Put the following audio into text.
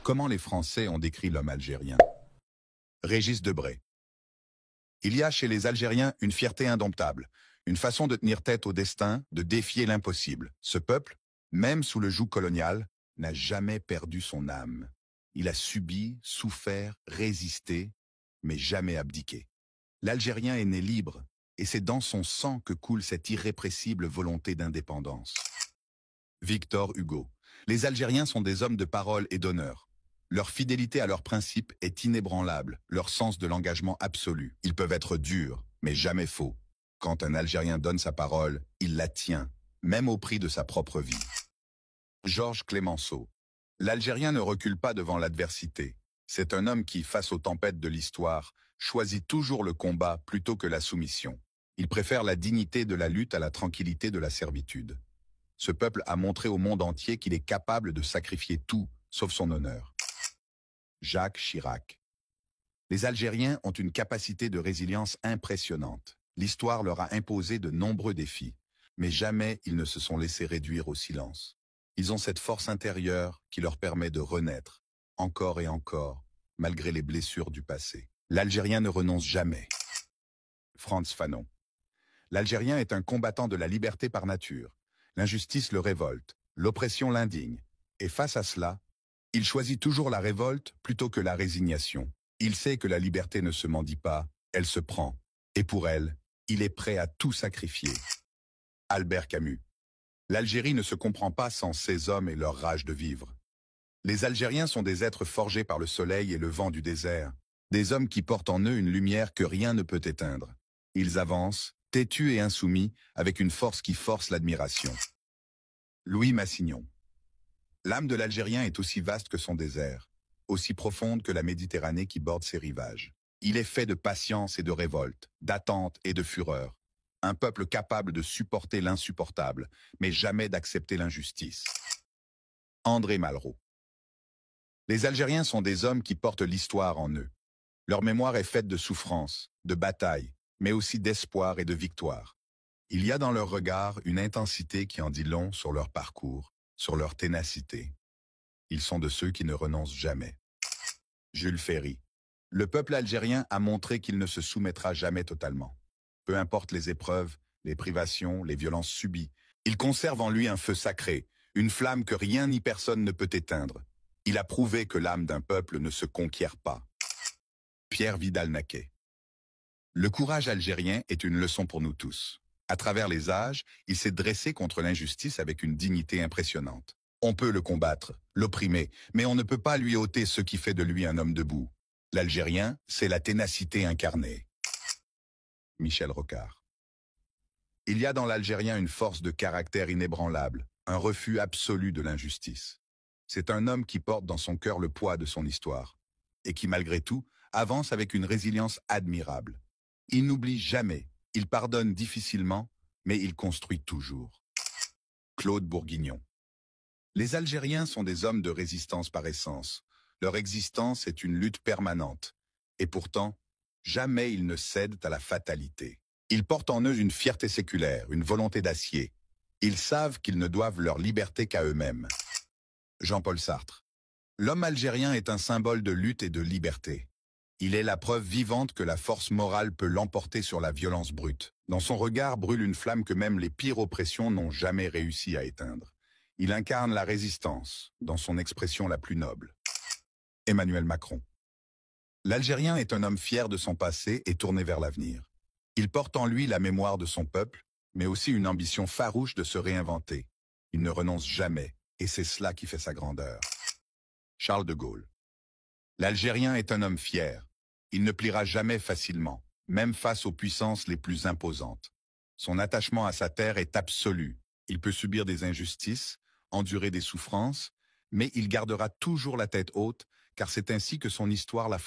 Comment les Français ont décrit l'homme algérien? Régis Debray. Il y a chez les Algériens une fierté indomptable, une façon de tenir tête au destin, de défier l'impossible. Ce peuple, même sous le joug colonial, n'a jamais perdu son âme. Il a subi, souffert, résisté, mais jamais abdiqué. L'Algérien est né libre, et c'est dans son sang que coule cette irrépressible volonté d'indépendance. Victor Hugo. Les Algériens sont des hommes de parole et d'honneur. Leur fidélité à leurs principes est inébranlable, leur sens de l'engagement absolu. Ils peuvent être durs, mais jamais faux. Quand un Algérien donne sa parole, il la tient, même au prix de sa propre vie. Georges Clemenceau. L'Algérien ne recule pas devant l'adversité. C'est un homme qui, face aux tempêtes de l'histoire, choisit toujours le combat plutôt que la soumission. Il préfère la dignité de la lutte à la tranquillité de la servitude. Ce peuple a montré au monde entier qu'il est capable de sacrifier tout, sauf son honneur. Jacques Chirac. Les Algériens ont une capacité de résilience impressionnante. L'histoire leur a imposé de nombreux défis, mais jamais ils ne se sont laissés réduire au silence. Ils ont cette force intérieure qui leur permet de renaître, encore et encore, malgré les blessures du passé. L'Algérien ne renonce jamais. Frantz Fanon. L'Algérien est un combattant de la liberté par nature. L'injustice le révolte, l'oppression l'indigne. Et face à cela, il choisit toujours la révolte plutôt que la résignation. Il sait que la liberté ne se mendie pas, elle se prend. Et pour elle, il est prêt à tout sacrifier. Albert Camus. L'Algérie ne se comprend pas sans ses hommes et leur rage de vivre. Les Algériens sont des êtres forgés par le soleil et le vent du désert, des hommes qui portent en eux une lumière que rien ne peut éteindre. Ils avancent, têtus et insoumis, avec une force qui force l'admiration. Louis Massignon. L'âme de l'Algérien est aussi vaste que son désert, aussi profonde que la Méditerranée qui borde ses rivages. Il est fait de patience et de révolte, d'attente et de fureur. Un peuple capable de supporter l'insupportable, mais jamais d'accepter l'injustice. André Malraux. Les Algériens sont des hommes qui portent l'histoire en eux. Leur mémoire est faite de souffrances, de batailles, mais aussi d'espoir et de victoire. Il y a dans leur regard une intensité qui en dit long sur leur parcours, sur leur ténacité. Ils sont de ceux qui ne renoncent jamais. Jules Ferry. Le peuple algérien a montré qu'il ne se soumettra jamais totalement. Peu importe les épreuves, les privations, les violences subies, il conserve en lui un feu sacré, une flamme que rien ni personne ne peut éteindre. Il a prouvé que l'âme d'un peuple ne se conquiert pas. Pierre Vidal-Naquet. Le courage algérien est une leçon pour nous tous. À travers les âges, il s'est dressé contre l'injustice avec une dignité impressionnante. On peut le combattre, l'opprimer, mais on ne peut pas lui ôter ce qui fait de lui un homme debout. L'Algérien, c'est la ténacité incarnée. Michel Rocard. Il y a dans l'Algérien une force de caractère inébranlable, un refus absolu de l'injustice. C'est un homme qui porte dans son cœur le poids de son histoire, et qui, malgré tout, avance avec une résilience admirable. Il n'oublie jamais, il pardonne difficilement, mais il construit toujours. Claude Bourguignon. Les Algériens sont des hommes de résistance par essence. Leur existence est une lutte permanente. Et pourtant, jamais ils ne cèdent à la fatalité. Ils portent en eux une fierté séculaire, une volonté d'acier. Ils savent qu'ils ne doivent leur liberté qu'à eux-mêmes. Jean-Paul Sartre. L'homme algérien est un symbole de lutte et de liberté. Il est la preuve vivante que la force morale peut l'emporter sur la violence brute. Dans son regard brûle une flamme que même les pires oppressions n'ont jamais réussi à éteindre. Il incarne la résistance, dans son expression la plus noble. Emmanuel Macron. L'Algérien est un homme fier de son passé et tourné vers l'avenir. Il porte en lui la mémoire de son peuple, mais aussi une ambition farouche de se réinventer. Il ne renonce jamais, et c'est cela qui fait sa grandeur. Charles de Gaulle. L'Algérien est un homme fier. Il ne pliera jamais facilement, même face aux puissances les plus imposantes. Son attachement à sa terre est absolu. Il peut subir des injustices, endurer des souffrances, mais il gardera toujours la tête haute, car c'est ainsi que son histoire l'a